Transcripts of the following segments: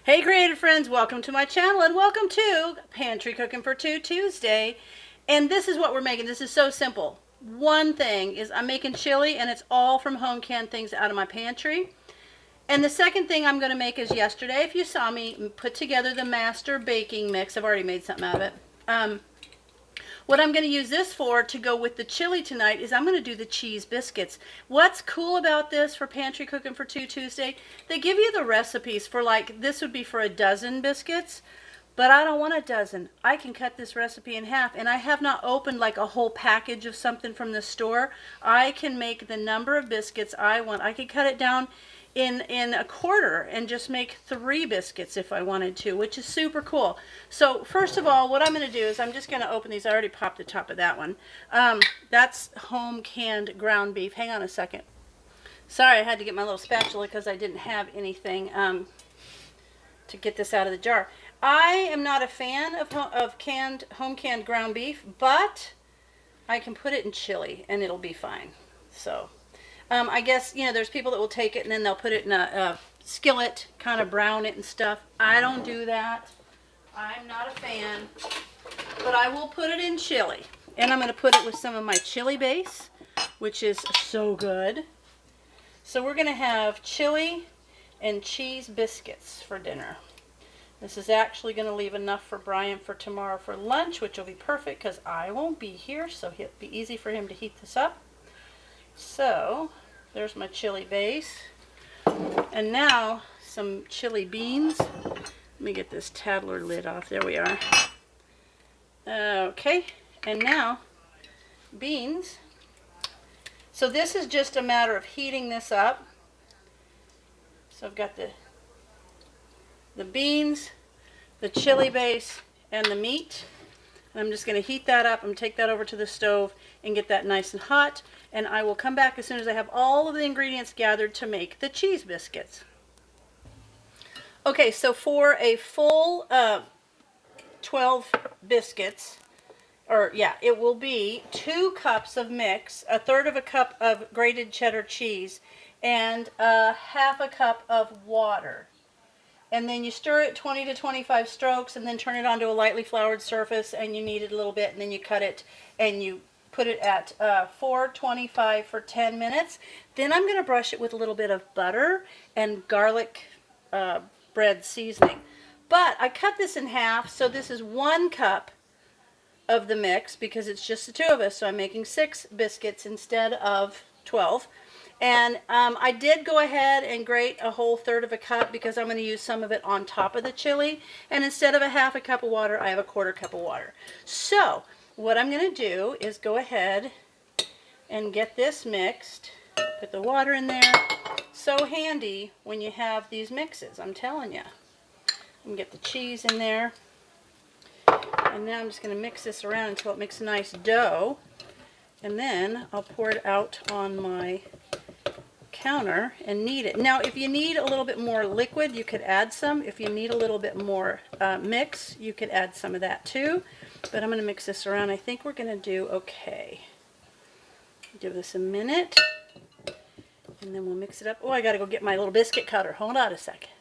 Hey creative friends, welcome to my channel and welcome to Pantry Cooking for Two Tuesday. And this is what we're making. This is so simple. One thing is I'm making chili and it's all from home canned things out of my pantry. And the second thing I'm going to make is yesterday, if you saw me put together the master baking mix. I've already made something out of it. What I'm going to use this for to go with the chili tonight is I'm going to do the cheese biscuits. What's cool about this for Pantry Cooking for Two Tuesday, they give you the recipes for, like, this would be for a dozen biscuits, but I don't want a dozen. I can cut this recipe in half, and I have not opened like a whole package of something from the store. I can make the number of biscuits I want. I could cut it down in a quarter and just make 3 biscuits if I wanted to, which is super cool. So first of all, what I'm going to do is I'm just going to open these. I already popped the top of that one. That's home canned ground beef. Hang on a second. Sorry, I had to get my little spatula because I didn't have anything to get this out of the jar. I am not a fan of home canned ground beef, but I can put it in chili and it'll be fine. So I guess, you know, there's people that will take it and then they'll put it in a skillet, kind of brown it and stuff. I don't do that. I'm not a fan, but I will put it in chili. And I'm going to put it with some of my chili base, which is so good. So we're going to have chili and cheese biscuits for dinner. This is actually going to leave enough for Brian for tomorrow for lunch, which will be perfect because I won't be here, so it'll be easy for him to heat this up. So there's my chili base. And now some chili beans. Let me get this Tadler lid off. There we are. Okay, and now beans. So this is just a matter of heating this up. So I've got the beans, the chili base, and the meat. And I'm just going to heat that up and take that over to the stove and get that nice and hot. And I will come back as soon as I have all of the ingredients gathered to make the cheese biscuits. Okay, so for a full 12 biscuits, it will be 2 cups of mix, 1/3 of a cup of grated cheddar cheese, and 1/2 a cup of water. And then you stir it 20 to 25 strokes and then turn it onto a lightly floured surface and you knead it a little bit and then you cut it and you put it at 425 for 10 minutes. Then I'm going to brush it with a little bit of butter and garlic bread seasoning. But I cut this in half, so this is 1 cup of the mix because it's just the 2 of us, so I'm making 6 biscuits instead of 12. And I did go ahead and grate a whole 1/3 of a cup because I'm going to use some of it on top of the chili. And instead of a 1/2 a cup of water, I have a 1/4 cup of water. So what I'm going to do is go ahead and get this mixed. Put the water in there. So handy when you have these mixes, I'm telling you. And get the cheese in there. And now I'm just going to mix this around until it makes a nice dough. And then I'll pour it out on my counter and knead it. Now, if you need a little bit more liquid, you could add some. If you need a little bit more mix, you could add some of that too. But I'm going to mix this around. I think we're going to do okay. Give this a minute. And then we'll mix it up. Oh, I got to go get my little biscuit cutter. Hold on a second.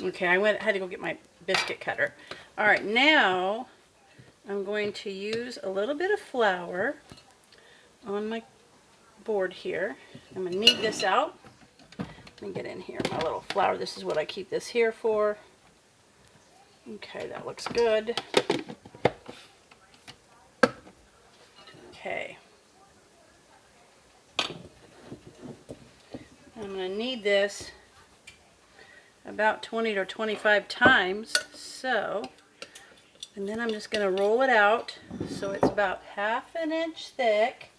Okay, I had to go get my biscuit cutter. All right, now I'm going to use a little bit of flour on my board here. I'm going to knead this out. Let me get in here my little flour. This is what I keep this here for. Okay, that looks good. Okay. I'm going to knead this about 20 or 25 times. So, and then I'm just going to roll it out so it's about 1/2 inch thick.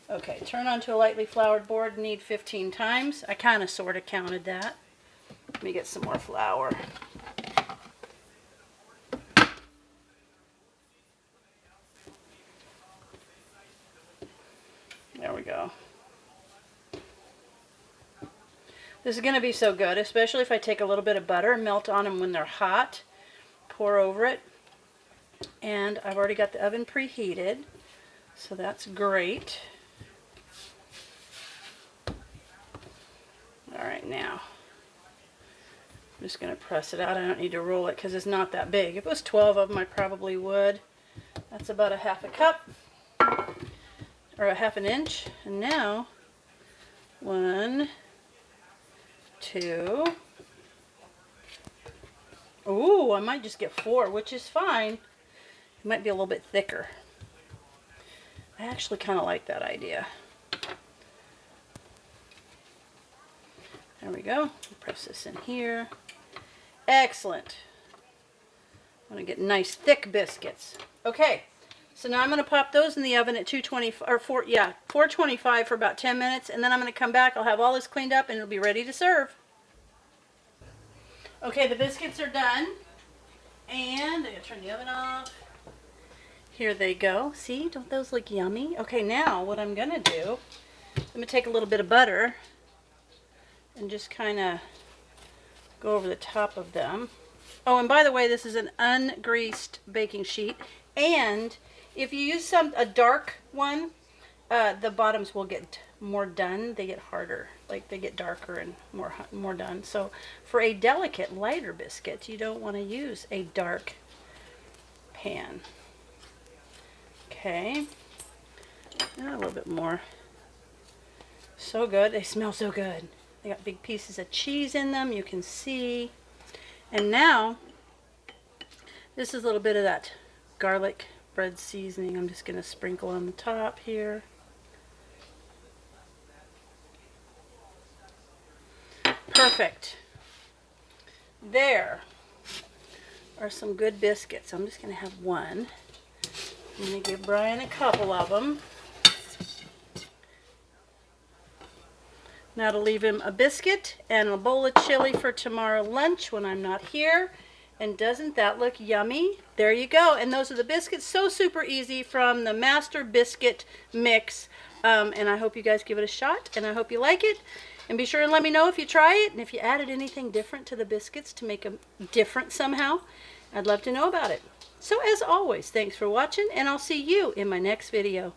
Okay, turn onto a lightly floured board, knead 15 times. I kind of sort of counted that. Let me get some more flour. There we go. This is going to be so good, especially if I take a little bit of butter, melt on them when they're hot, pour over it. And I've already got the oven preheated, so that's great. right, now I'm just going to press it out. I don't need to roll it because it's not that big. If it was 12 of them, I probably would. That's about a half a cup, or a half an inch. And now, 1, 2. Ooh, I might just get 4, which is fine. It might be a little bit thicker. I actually kind of like that idea. There we go. Press this in here. Excellent. I'm going to get nice thick biscuits. Okay, so now I'm going to pop those in the oven at 425 for about 10 minutes, and then I'm going to come back. I'll have all this cleaned up, and it'll be ready to serve. Okay, the biscuits are done, and I'm going to turn the oven off. Here they go. See, don't those look yummy? Okay, now what I'm going to do, I'm going to take a little bit of butter and just kind of go over the top of them. Oh, and by the way, this is an ungreased baking sheet, and if you use a dark one, the bottoms will get more done. They get harder, like they get darker and more done. So for a delicate, lighter biscuit, you don't want to use a dark pan. Okay, a little bit more. So good. They smell so good. They got big pieces of cheese in them, you can see. And now, this is a little bit of that garlic bread seasoning. I'm just going to sprinkle on the top here. Perfect. There are some good biscuits. I'm just going to have one. I'm going to give Brian a couple of them. Now to leave him a biscuit and a bowl of chili for tomorrow lunch when I'm not here. And doesn't that look yummy? There you go. And those are the biscuits. So super easy from the Master Biscuit Mix. And I hope you guys give it a shot, and I hope you like it. And be sure and let me know if you try it, and if you added anything different to the biscuits to make them different somehow. I'd love to know about it. So as always, thanks for watching, and I'll see you in my next video.